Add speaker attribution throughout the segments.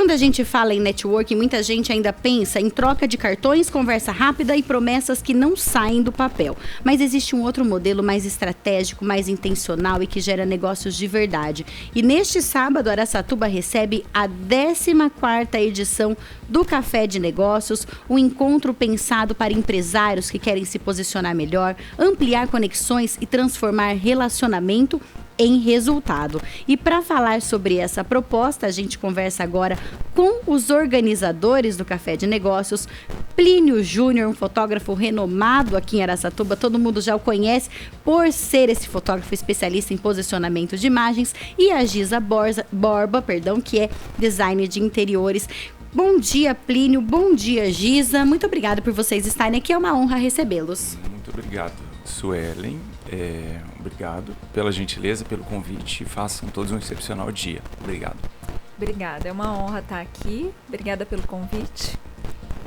Speaker 1: quando a gente fala em networking, muita gente ainda pensa em troca de cartões, conversa rápida e promessas que não saem do papel. Mas existe um outro modelo mais estratégico, mais intencional e que gera negócios de verdade. E neste sábado, Araçatuba recebe a 14ª edição do Café de Negócios, um encontro pensado para empresários que querem se posicionar melhor, ampliar conexões e transformar relacionamento em resultado. E para falar sobre essa proposta, a gente conversa agora com os organizadores do Café de Negócios, Plínio Júnior, um fotógrafo renomado aqui em Araçatuba, todo mundo já o conhece por ser esse fotógrafo especialista em posicionamento de imagens, e a Giza Borba, que é designer de interiores. Bom dia, Plínio, bom dia, Giza, muito obrigada por vocês estarem aqui, é uma honra recebê-los.
Speaker 2: Muito obrigado, Suelen. Obrigado pela gentileza, pelo convite. Façam todos um excepcional dia. Obrigado.
Speaker 3: Obrigada, é uma honra estar aqui. Obrigada pelo convite.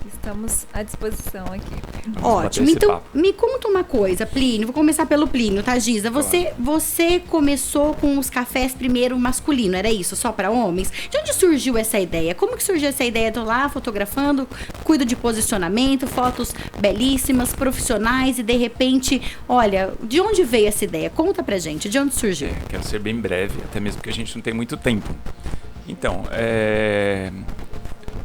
Speaker 3: Estamos à disposição aqui.
Speaker 1: Ótimo, então me conta uma coisa, Plínio. Vou começar pelo Plínio, tá, Giza? Você começou com os cafés primeiro masculino, era isso? Só para homens? De onde surgiu essa ideia? Como que surgiu essa ideia? Tô lá fotografando, cuido de posicionamento, fotos belíssimas, profissionais e de repente, olha, de onde veio essa ideia? Conta pra gente, de onde surgiu?
Speaker 2: Quero ser bem breve, até mesmo porque a gente não tem muito tempo. Então,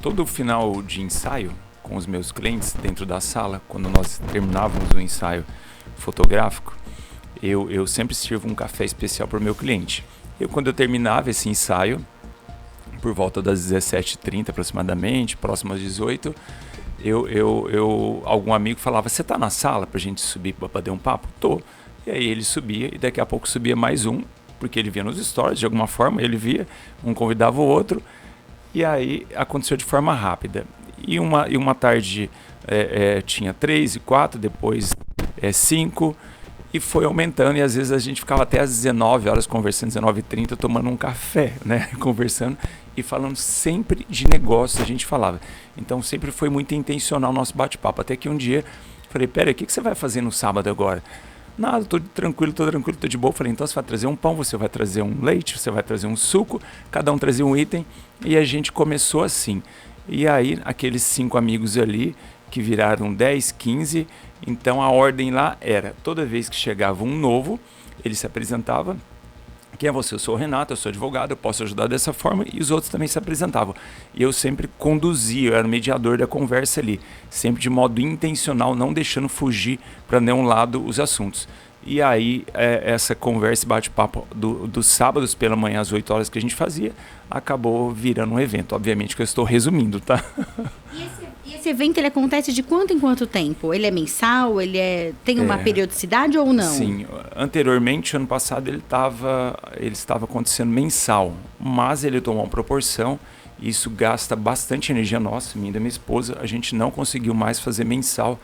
Speaker 2: todo final de ensaio com os meus clientes dentro da sala, quando nós terminávamos o ensaio fotográfico, eu sempre sirvo um café especial para o meu cliente. Quando eu terminava esse ensaio, por volta das 17h30 aproximadamente, próximo às 18h, algum amigo falava, você tá na sala pra gente subir para bater um papo? Tô. E aí ele subia e daqui a pouco subia mais um, porque ele via nos stories, de alguma forma ele via, um convidava o outro, e aí aconteceu de forma rápida. E uma tarde tinha 3 e 4, depois 5, e foi aumentando, e às vezes a gente ficava até às 19 horas conversando, 19h30, tomando um café, né? Conversando e falando sempre de negócio, a gente falava. Então sempre foi muito intencional o nosso bate-papo, até que um dia falei, pera, o que você vai fazer no sábado agora? Nada, tô tranquilo, tô de boa. Falei, então você vai trazer um pão, você vai trazer um leite, você vai trazer um suco, cada um trazia um item, e a gente começou assim. E aí, aqueles 5 amigos ali, que viraram 10, 15, então a ordem lá era, toda vez que chegava um novo, ele se apresentava, quem é você? Eu sou o Renato, eu sou advogado, eu posso ajudar dessa forma, e os outros também se apresentavam. E eu sempre conduzia, eu era o mediador da conversa ali, sempre de modo intencional, não deixando fugir para nenhum lado os assuntos. E aí, essa conversa e bate-papo dos sábados pela manhã, às 8 horas que a gente fazia, acabou virando um evento. Obviamente que eu estou resumindo, tá?
Speaker 1: E esse evento, ele acontece de quanto em quanto tempo? Ele é mensal? Ele tem uma periodicidade ou não?
Speaker 2: Sim. Anteriormente, ano passado, ele estava acontecendo mensal. Mas ele tomou uma proporção. Isso gasta bastante energia nossa, minha e da minha esposa. A gente não conseguiu mais fazer mensal.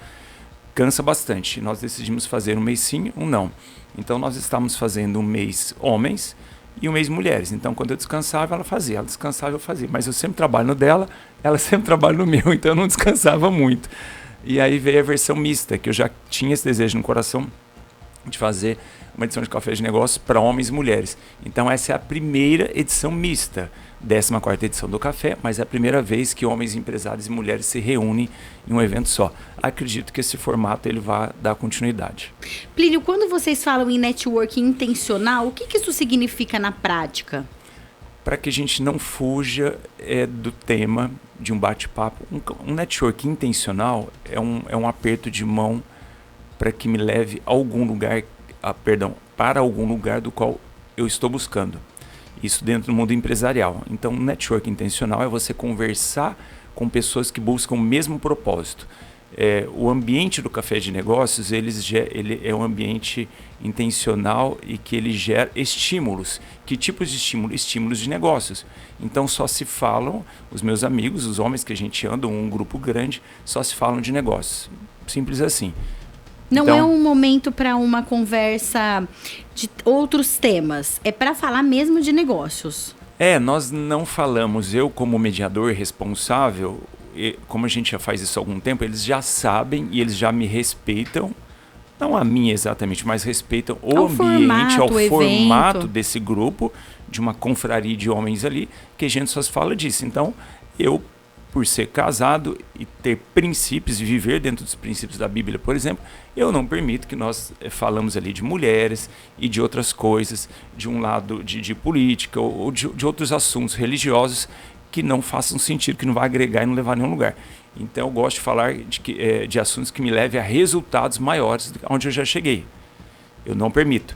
Speaker 2: Cansa bastante. Nós decidimos fazer um mês sim, um não. Então nós estávamos fazendo um mês homens e um mês mulheres. Então quando eu descansava, ela fazia. Ela descansava, eu fazia. Mas eu sempre trabalho no dela, ela sempre trabalha no meu. Então eu não descansava muito. E aí veio a versão mista, que eu já tinha esse desejo no coração de fazer uma edição de Café de Negócios para homens e mulheres. Então essa é a primeira edição mista. 14ª edição do Café, mas é a primeira vez que homens, empresários e mulheres se reúnem em um evento só. Acredito que esse formato ele vai dar continuidade.
Speaker 1: Plínio, quando vocês falam em networking intencional, o que isso significa na prática?
Speaker 2: Para que a gente não fuja do tema de um bate-papo, um networking intencional é um aperto de mão para que me leve a algum lugar, para algum lugar do qual eu estou buscando. Isso dentro do mundo empresarial. Então, network intencional é você conversar com pessoas que buscam o mesmo propósito. O ambiente do Café de Negócios, ele é um ambiente intencional e que ele gera estímulos. Que tipos de estímulos? Estímulos de negócios. Então, só se falam, os meus amigos, os homens que a gente anda, um grupo grande, só se falam de negócios. Simples assim.
Speaker 1: Não é um momento para uma conversa de outros temas. É para falar mesmo de negócios.
Speaker 2: Nós não falamos. Eu, como mediador responsável, como a gente já faz isso há algum tempo, eles já sabem e eles já me respeitam. Não a mim exatamente, mas respeitam o ambiente, ao formato desse grupo, de uma confraria de homens ali, que a gente só se fala disso. Então, eu, por ser casado e ter princípios e viver dentro dos princípios da Bíblia, por exemplo, eu não permito que nós falamos ali de mulheres e de outras coisas, de um lado de política ou de outros assuntos religiosos que não façam sentido, que não vai agregar e não levar a nenhum lugar. Então eu gosto de falar de assuntos que me levem a resultados maiores onde eu já cheguei. Eu não permito.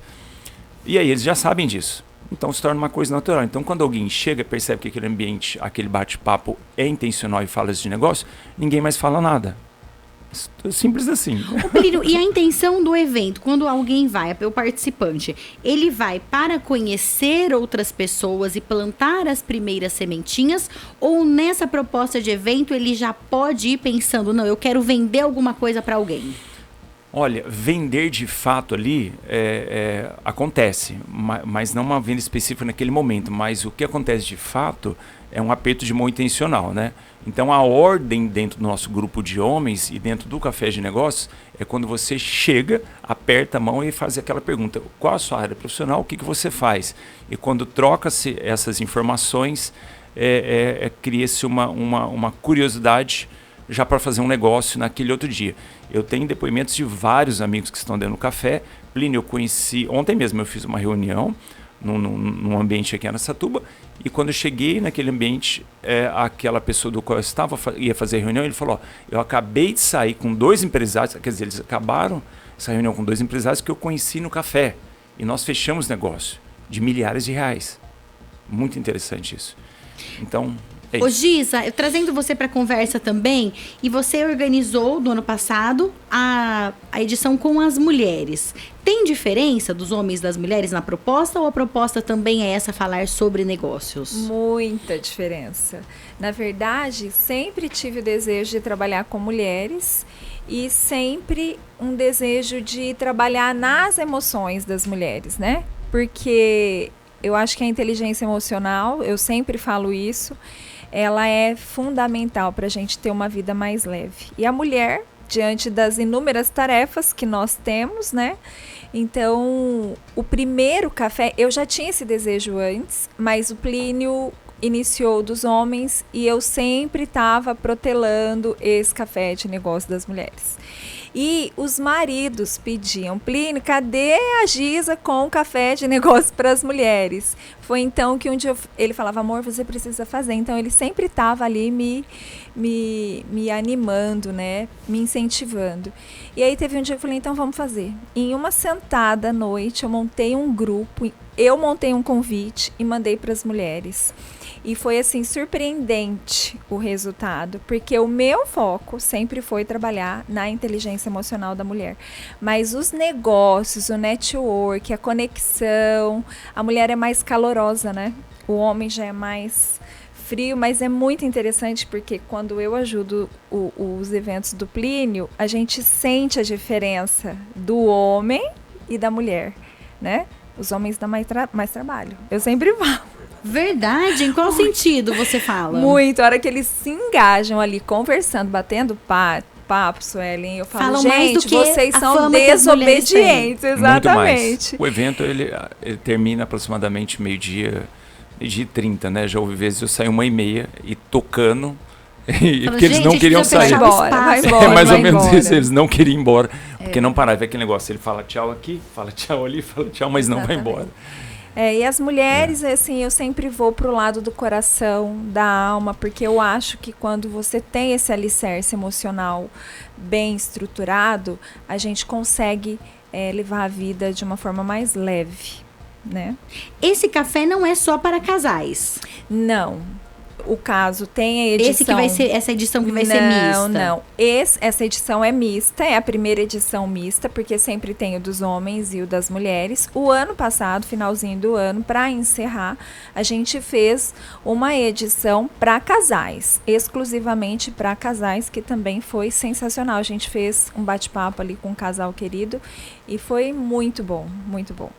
Speaker 2: E aí eles já sabem disso. Então se torna uma coisa natural. Então quando alguém chega e percebe que aquele ambiente, aquele bate-papo é intencional e fala de negócio, ninguém mais fala nada. Simples assim.
Speaker 1: Plínio, e a intenção do evento, quando alguém vai, o participante, ele vai para conhecer outras pessoas e plantar as primeiras sementinhas, ou nessa proposta de evento ele já pode ir pensando, não, eu quero vender alguma coisa para alguém?
Speaker 2: Olha, vender de fato ali acontece, mas não uma venda específica naquele momento, mas o que acontece de fato é um aperto de mão intencional, né? Então a ordem dentro do nosso grupo de homens e dentro do café de negócios é quando você chega, aperta a mão e faz aquela pergunta, qual a sua área profissional, o que você faz? E quando troca-se essas informações, cria-se uma curiosidade já para fazer um negócio naquele outro dia. Eu tenho depoimentos de vários amigos que estão dentro do café. Plínio, eu conheci, ontem mesmo eu fiz uma reunião num ambiente aqui em Araçatuba, e quando eu cheguei naquele ambiente, aquela pessoa do qual eu ia fazer a reunião, ele falou, eu acabei de sair com 2 empresários, quer dizer, eles acabaram essa reunião com 2 empresários que eu conheci no café, e nós fechamos negócio de milhares de reais. Muito interessante isso. Então...
Speaker 1: Ô Giza, trazendo você para a conversa também, e você organizou do ano passado a edição com as mulheres. Tem diferença dos homens e das mulheres na proposta, ou a proposta também é essa, falar sobre negócios?
Speaker 3: Muita diferença. Na verdade, sempre tive o desejo de trabalhar com mulheres e sempre um desejo de trabalhar nas emoções das mulheres, né? Porque eu acho que a inteligência emocional, eu sempre falo isso, ela é fundamental para a gente ter uma vida mais leve. E a mulher, diante das inúmeras tarefas que nós temos, né? Então, o primeiro café, eu já tinha esse desejo antes, mas o Plínio iniciou dos homens e eu sempre estava protelando esse café de negócio das mulheres. E os maridos pediam, Plínio, cadê a Giza com o café de negócio para as mulheres? Foi então que um dia ele falava, amor, você precisa fazer. Então ele sempre estava ali me animando, né? Me incentivando. E aí teve um dia que eu falei, então vamos fazer. Em uma sentada à noite, eu montei um grupo, eu montei um convite e mandei para as mulheres. E foi, assim, surpreendente o resultado, porque o meu foco sempre foi trabalhar na inteligência emocional da mulher. Mas os negócios, o network, a conexão, a mulher é mais calorosa, né? O homem já é mais frio, mas é muito interessante porque quando eu ajudo os eventos do Plínio, a gente sente a diferença do homem e da mulher, né? Os homens dão mais trabalho. Eu sempre falo.
Speaker 1: Verdade? Em qual sentido você fala?
Speaker 3: Muito. A hora que eles se engajam ali, conversando, batendo papo, Suelen, eu falo, gente, vocês são desobedientes. Exatamente.
Speaker 2: O evento, ele termina aproximadamente meio-dia e 30, né? Já houve vezes eu saio 1h30 e tocando, porque eles não queriam sair.
Speaker 3: Vai embora,
Speaker 2: é mais ou menos isso, eles não queriam ir embora, porque não parava. É aquele negócio, ele fala tchau aqui, fala tchau ali, fala tchau, mas não vai embora.
Speaker 3: E as mulheres, assim, eu sempre vou pro lado do coração, da alma, porque eu acho que quando você tem esse alicerce emocional bem estruturado, a gente consegue levar a vida de uma forma mais leve, né?
Speaker 1: Esse café não é só para casais?
Speaker 3: Não. O caso tem a edição...
Speaker 1: Essa edição que vai ser mista?
Speaker 3: Não. Essa edição é mista, é a primeira edição mista, porque sempre tem o dos homens e o das mulheres. O ano passado, finalzinho do ano, para encerrar, a gente fez uma edição para casais, exclusivamente para casais, que também foi sensacional. A gente fez um bate-papo ali com um casal querido e foi muito bom, muito bom.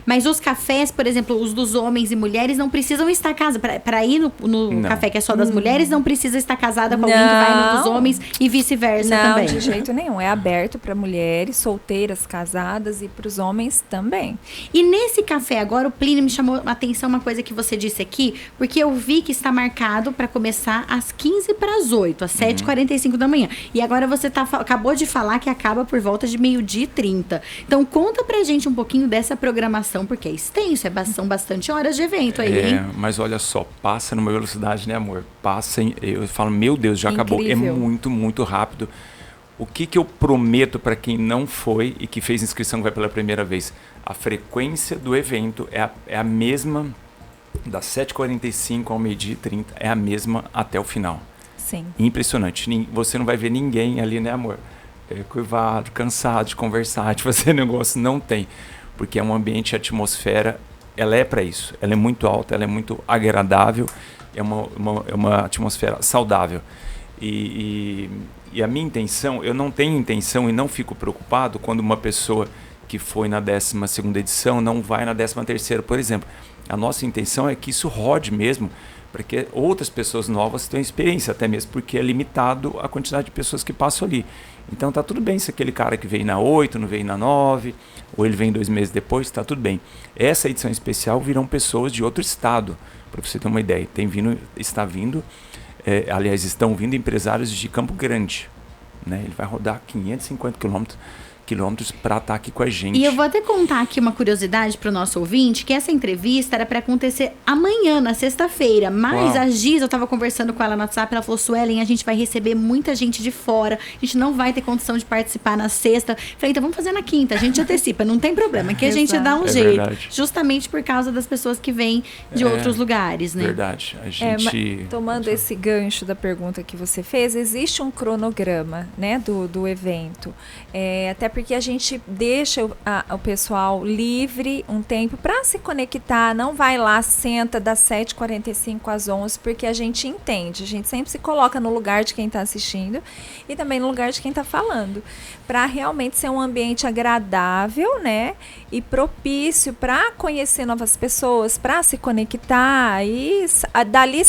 Speaker 1: Mas os cafés, por exemplo, os dos homens e mulheres não precisam estar casados. Para ir no café que é só das mulheres, não precisa estar casada com alguém que vai no dos homens e vice-versa também.
Speaker 3: Não, de jeito nenhum. É aberto para mulheres, solteiras, casadas e para os homens também.
Speaker 1: E nesse café agora, o Plínio me chamou a atenção uma coisa que você disse aqui, porque eu vi que está marcado para começar às 7h45, às 7h45 da manhã. E agora você acabou de falar que acaba por volta de 12h30. Então conta pra gente um pouquinho dessa programação, porque é extenso, são bastante horas de evento aí, hein?
Speaker 2: Mas olha só, passa numa velocidade, né, amor? Passa, eu falo, meu Deus, já acabou. É muito, muito rápido. O que eu prometo para quem não foi e que fez inscrição, vai pela primeira vez? A frequência do evento é a mesma, das 7h45 ao 12h30, é a mesma até o final.
Speaker 3: Sim.
Speaker 2: Impressionante. Você não vai ver ninguém ali, né, amor? Curvado, cansado de conversar, de fazer negócio. Não tem. Porque é um ambiente, a atmosfera, ela é para isso. Ela é muito alta, ela é muito agradável, é uma atmosfera saudável. E a minha intenção, eu não tenho intenção e não fico preocupado quando uma pessoa que foi na 12ª edição não vai na 13ª, por exemplo. A nossa intenção é que isso rode mesmo, para que outras pessoas novas tenham experiência, até mesmo porque é limitado a quantidade de pessoas que passam ali. Então tá tudo bem se aquele cara que veio na 8, não veio na 9, ou ele vem 2 meses depois, tá tudo bem. Essa edição especial virão pessoas de outro estado, para você ter uma ideia. Aliás, estão vindo empresários de Campo Grande, né? Ele vai rodar 550 quilômetros para estar aqui com a gente.
Speaker 1: E eu vou até contar aqui uma curiosidade para o nosso ouvinte, que essa entrevista era para acontecer amanhã, na sexta-feira, mas a Giza, eu estava conversando com ela no WhatsApp, ela falou, Suelen, a gente vai receber muita gente de fora, a gente não vai ter condição de participar na sexta. Falei, então vamos fazer na quinta, a gente antecipa, não tem problema, que a gente dá um jeito. Verdade. Justamente por causa das pessoas que vêm de outros lugares, né?
Speaker 2: Verdade. A gente...
Speaker 3: tomando esse gancho da pergunta que você fez, existe um cronograma, né, do evento. Até porque a gente deixa o pessoal livre um tempo para se conectar, não vai lá, senta das 7h45 às 11h, porque a gente entende, a gente sempre se coloca no lugar de quem está assistindo e também no lugar de quem está falando, para realmente ser um ambiente agradável, né, e propício para conhecer novas pessoas, para se conectar, e dali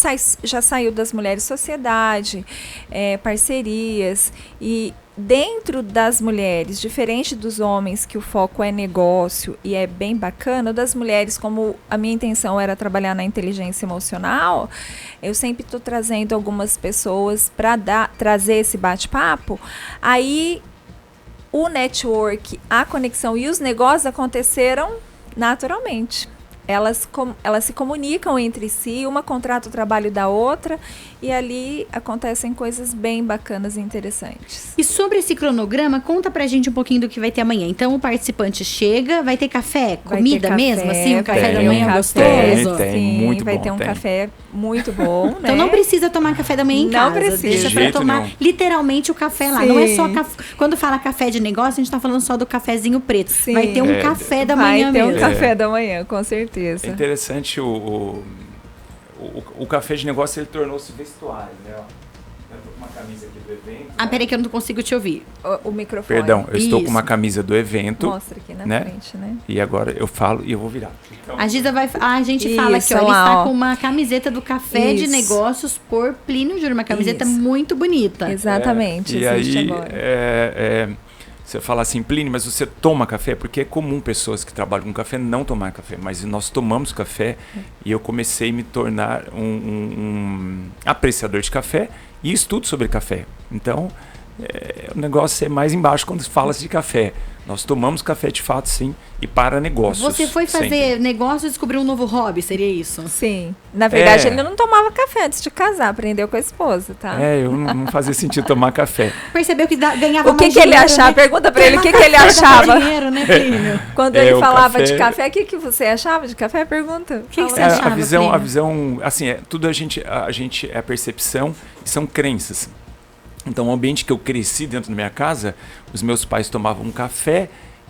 Speaker 3: já saiu das Mulheres Sociedade, parcerias, e dentro das mulheres, diferente dos homens, que o foco é negócio e é bem bacana, das mulheres, como a minha intenção era trabalhar na inteligência emocional, eu sempre estou trazendo algumas pessoas para trazer esse bate-papo. Aí o network, a conexão e os negócios aconteceram naturalmente. Elas se comunicam entre si, uma contrata o trabalho da outra e ali acontecem coisas bem bacanas e interessantes.
Speaker 1: E sobre esse cronograma, conta pra gente um pouquinho do que vai ter amanhã. Então o participante chega, vai ter café, comida mesmo, assim, um café da manhã gostoso?
Speaker 2: Tem, muito
Speaker 3: vai
Speaker 2: bom,
Speaker 3: ter um café muito bom, né?
Speaker 1: Então não precisa tomar café da manhã em casa.
Speaker 3: Não precisa.
Speaker 1: Deixa pra tomar literalmente o café lá. Não é só quando fala café de negócio, a gente tá falando só do cafezinho preto.
Speaker 3: Sim.
Speaker 1: Vai ter um café da manhã mesmo.
Speaker 3: Vai ter um café da manhã, com certeza.
Speaker 2: É interessante o café de negócio, ele tornou-se vestuário, né? Eu tô com uma camisa aqui do evento.
Speaker 1: Peraí que eu não consigo te ouvir.
Speaker 3: O microfone.
Speaker 2: Perdão, eu estou com uma camisa do evento.
Speaker 3: Mostra aqui na frente, né?
Speaker 2: E agora eu falo e eu vou virar. Então,
Speaker 1: a Giza a gente fala aqui, ó, ele está com uma camiseta do Café de Negócios por Plínio Júnior, uma camiseta muito bonita.
Speaker 3: Exatamente.
Speaker 2: E aí, você fala assim, Plínio, mas você toma café? Porque é comum pessoas que trabalham com café não tomar café, mas nós tomamos café e eu comecei a me tornar um apreciador de café e estudo sobre café. Então, o negócio é mais embaixo quando fala-se de café. Nós tomamos café de fato, sim, e para negócios.
Speaker 1: Você foi fazer negócio e descobriu um novo hobby, seria isso?
Speaker 3: Sim. Na verdade, ele não tomava café antes de casar, aprendeu com a esposa, tá?
Speaker 2: Eu não fazia sentido tomar café.
Speaker 1: Percebeu que ganhava
Speaker 3: o que
Speaker 1: mais
Speaker 3: que ele
Speaker 1: dinheiro,
Speaker 3: achava?
Speaker 1: Né?
Speaker 3: Pergunta pra ele o que ele achava.
Speaker 1: Dinheiro, né, Plínio?
Speaker 3: Quando ele falava de café, o que você achava de café? Pergunta.
Speaker 1: O que você achava,
Speaker 2: a visão, assim, tudo a gente é percepção e são crenças. Então, o ambiente que eu cresci dentro da minha casa, os meus pais tomavam um café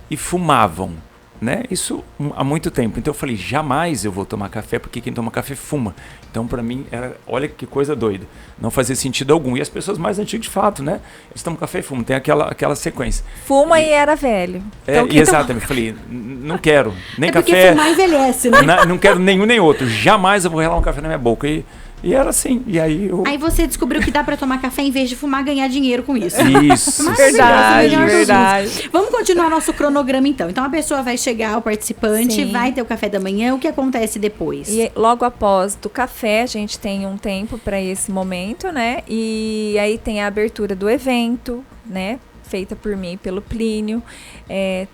Speaker 2: e fumavam. né? Isso há muito tempo. Então eu falei, jamais eu vou tomar café, porque quem toma café fuma. Então para mim era, olha que coisa doida, não fazia sentido algum. E as pessoas mais antigas de fato, né? Eles tomam café e fumam, tem aquela sequência.
Speaker 3: Fuma e era velho. Então,
Speaker 2: exatamente, eu falei, não quero nem
Speaker 1: porque
Speaker 2: café.
Speaker 1: Fumar envelhece, né?
Speaker 2: Não quero nenhum nem outro. Jamais eu vou relar um café na minha boca. E era assim, e aí
Speaker 1: Aí você descobriu que dá pra tomar café em vez de fumar, ganhar dinheiro com isso.
Speaker 2: Isso.
Speaker 3: Verdade.
Speaker 1: Vamos continuar nosso cronograma então. Então a pessoa vai chegar, o participante,
Speaker 3: Sim.
Speaker 1: vai ter o café da manhã, o que acontece depois?
Speaker 3: E logo após do café, a gente tem um tempo para esse momento, né? E aí tem a abertura do evento, né? Feita por mim e pelo Plínio.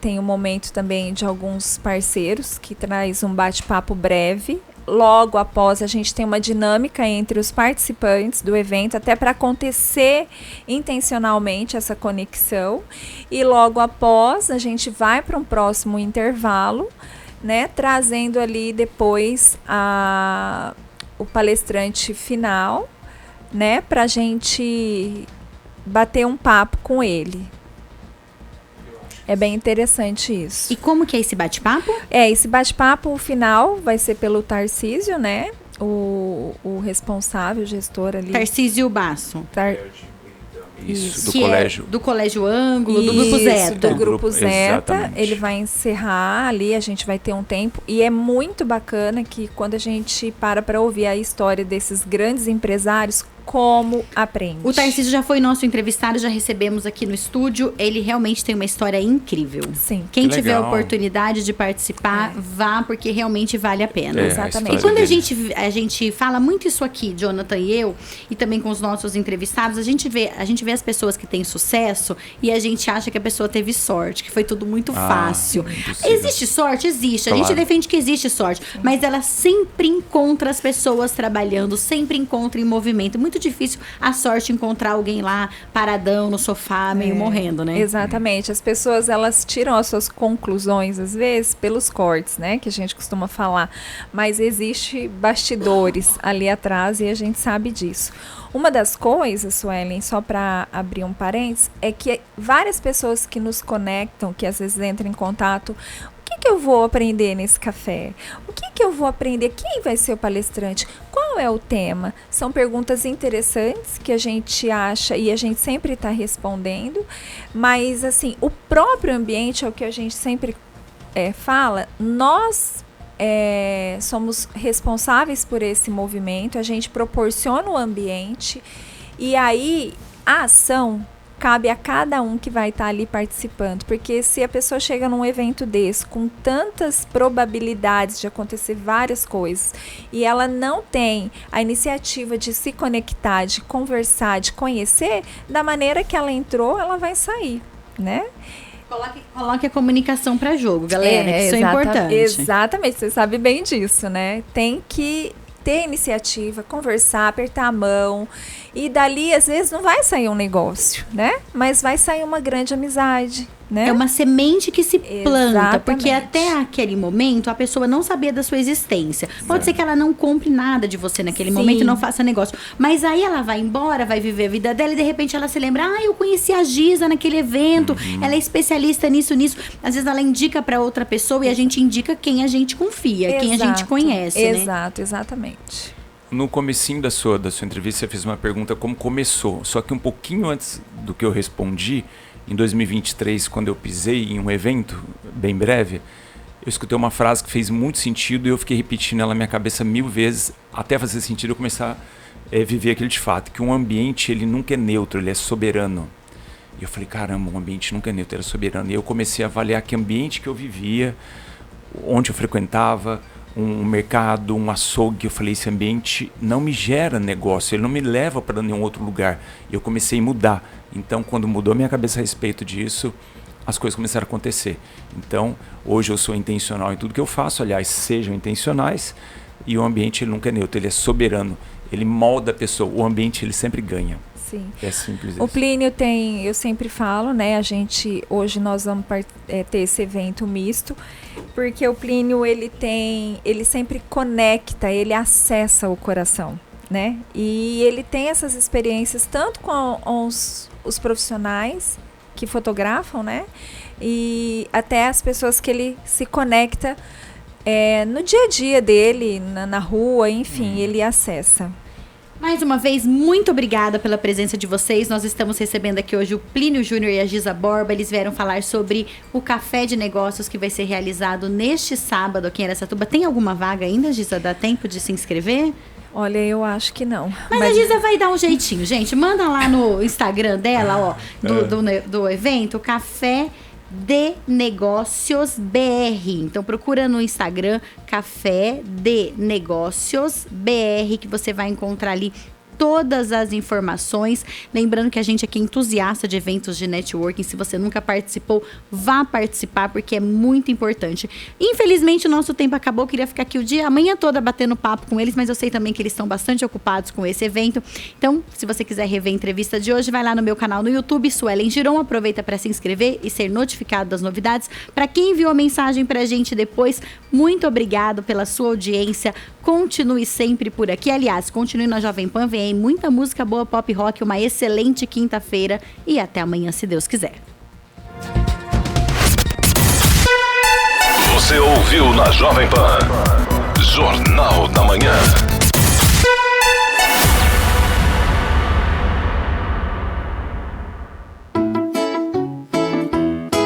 Speaker 3: Tem um momento também de alguns parceiros que traz um bate-papo breve. Logo após, a gente tem uma dinâmica entre os participantes do evento, até para acontecer intencionalmente essa conexão. E logo após, a gente vai para um próximo intervalo, né, trazendo ali depois o palestrante final, né, para a gente bater um papo com ele. É bem interessante isso.
Speaker 1: E como que é esse bate-papo?
Speaker 3: Esse bate-papo, o final, vai ser pelo Tarcísio, né? O responsável, o gestor ali.
Speaker 1: Tarcísio Basso.
Speaker 2: Isso,
Speaker 1: que
Speaker 2: colégio.
Speaker 1: Do Colégio Ângulo, do Grupo Zeta.
Speaker 3: Do Grupo Zeta.
Speaker 2: Exatamente.
Speaker 3: Ele vai encerrar ali, a gente vai ter um tempo. E é muito bacana que quando a gente para ouvir a história desses grandes empresários, como aprende.
Speaker 1: O Tarcísio já foi nosso entrevistado, já recebemos aqui no estúdio. Ele realmente tem uma história incrível.
Speaker 3: Sim.
Speaker 1: Quem
Speaker 2: Que
Speaker 1: tiver a
Speaker 2: legal.
Speaker 1: oportunidade de participar, vá, porque realmente vale a pena.
Speaker 3: Exatamente.
Speaker 1: E quando
Speaker 2: dele.
Speaker 1: a gente fala muito isso aqui, Jonathan e eu, e também com os nossos entrevistados, a gente vê as pessoas que têm sucesso e a gente acha que a pessoa teve sorte, que foi tudo muito fácil.
Speaker 2: Impossível.
Speaker 1: Existe sorte? Existe. A
Speaker 2: Claro.
Speaker 1: gente defende que existe sorte. Mas ela sempre encontra as pessoas trabalhando, sempre encontra em movimento. Muito difícil a sorte encontrar alguém lá paradão no sofá, meio morrendo, né?
Speaker 3: Exatamente. As pessoas, elas tiram as suas conclusões, às vezes, pelos cortes, né? Que a gente costuma falar. Mas existe bastidores ali atrás e a gente sabe disso. Uma das coisas, Suelen, só para abrir um parênteses, é que várias pessoas que nos conectam, que às vezes entram em contato, o que eu vou aprender nesse café? O que eu vou aprender? Quem vai ser o palestrante? Qual é o tema? São perguntas interessantes que a gente acha e a gente sempre está respondendo, mas assim, o próprio ambiente é o que a gente sempre fala, nós somos responsáveis por esse movimento, a gente proporciona o ambiente e aí a ação cabe a cada um que vai estar ali participando, porque se a pessoa chega num evento desse com tantas probabilidades de acontecer várias coisas e ela não tem a iniciativa de se conectar, de conversar, de conhecer, da maneira que ela entrou, ela vai sair, né?
Speaker 1: Coloque a comunicação para jogo, galera, que isso é importante.
Speaker 3: Exatamente, você sabe bem disso, né? Tem que ter iniciativa, conversar, apertar a mão. E dali, às vezes, não vai sair um negócio, né? Mas vai sair uma grande amizade, né?
Speaker 1: É uma semente que se planta,
Speaker 3: Exatamente.
Speaker 1: porque até aquele momento a pessoa não sabia da sua existência. Pode ser que ela não compre nada de você naquele
Speaker 3: Sim.
Speaker 1: momento e não faça negócio. Mas aí ela vai embora, vai viver a vida dela e de repente ela se lembra, eu conheci a Giza naquele evento, ela é especialista nisso. Às vezes ela indica para outra pessoa e a gente indica quem a gente confia, quem a gente conhece, né?
Speaker 3: Exato, exatamente.
Speaker 2: No comecinho da sua entrevista, você fez uma pergunta como começou. Só que um pouquinho antes do que eu respondi, em 2023, quando eu pisei em um evento, bem breve, eu escutei uma frase que fez muito sentido e eu fiquei repetindo ela na minha cabeça 1000 vezes, até fazer sentido eu começar a viver aquilo de fato, que um ambiente ele nunca é neutro, ele é soberano. E eu falei, caramba, um ambiente nunca é neutro, ele é soberano. E eu comecei a avaliar que ambiente que eu vivia, onde eu frequentava, um mercado, um açougue. Eu falei, esse ambiente não me gera negócio, ele não me leva para nenhum outro lugar. E eu comecei a mudar. Então, quando mudou minha cabeça a respeito disso, as coisas começaram a acontecer. Então, hoje eu sou intencional em tudo que eu faço, aliás, sejam intencionais, e o ambiente ele nunca é neutro, ele é soberano, ele molda a pessoa, o ambiente ele sempre ganha.
Speaker 3: Sim.
Speaker 2: É simples
Speaker 3: O
Speaker 2: isso.
Speaker 3: Plínio tem, eu sempre falo, né, hoje nós vamos ter esse evento misto, porque o Plínio, ele sempre conecta, ele acessa o coração, né, e ele tem essas experiências tanto com os profissionais, que fotografam, né? E até as pessoas que ele se conecta no dia a dia dele, na rua, enfim, ele acessa.
Speaker 1: Mais uma vez, muito obrigada pela presença de vocês. Nós estamos recebendo aqui hoje o Plínio Júnior e a Giza Borba. Eles vieram falar sobre o Café de Negócios que vai ser realizado neste sábado aqui em Araçatuba. Tem alguma vaga ainda, Giza? Dá tempo de se inscrever?
Speaker 3: Olha, eu acho que não.
Speaker 1: Mas a Giza vai dar um jeitinho, gente. Manda lá no Instagram dela, do evento, Café de Negócios BR. Então procura no Instagram Café de Negócios BR, que você vai encontrar ali todas as informações. Lembrando que a gente aqui é entusiasta de eventos de networking. Se você nunca participou, vá participar, porque é muito importante. Infelizmente, o nosso tempo acabou. Eu queria ficar aqui a manhã toda batendo papo com eles, mas eu sei também que eles estão bastante ocupados com esse evento. Então, se você quiser rever a entrevista de hoje, vai lá no meu canal no YouTube, Suelen Giron. Aproveita para se inscrever e ser notificado das novidades. Para quem enviou a mensagem para a gente depois, muito obrigado pela sua audiência. Continue sempre por aqui. Aliás, continue na Jovem Pan. Vem muita música boa, pop rock, uma excelente quinta-feira e até amanhã, se Deus quiser.
Speaker 4: Você ouviu na Jovem Pan Jornal da Manhã.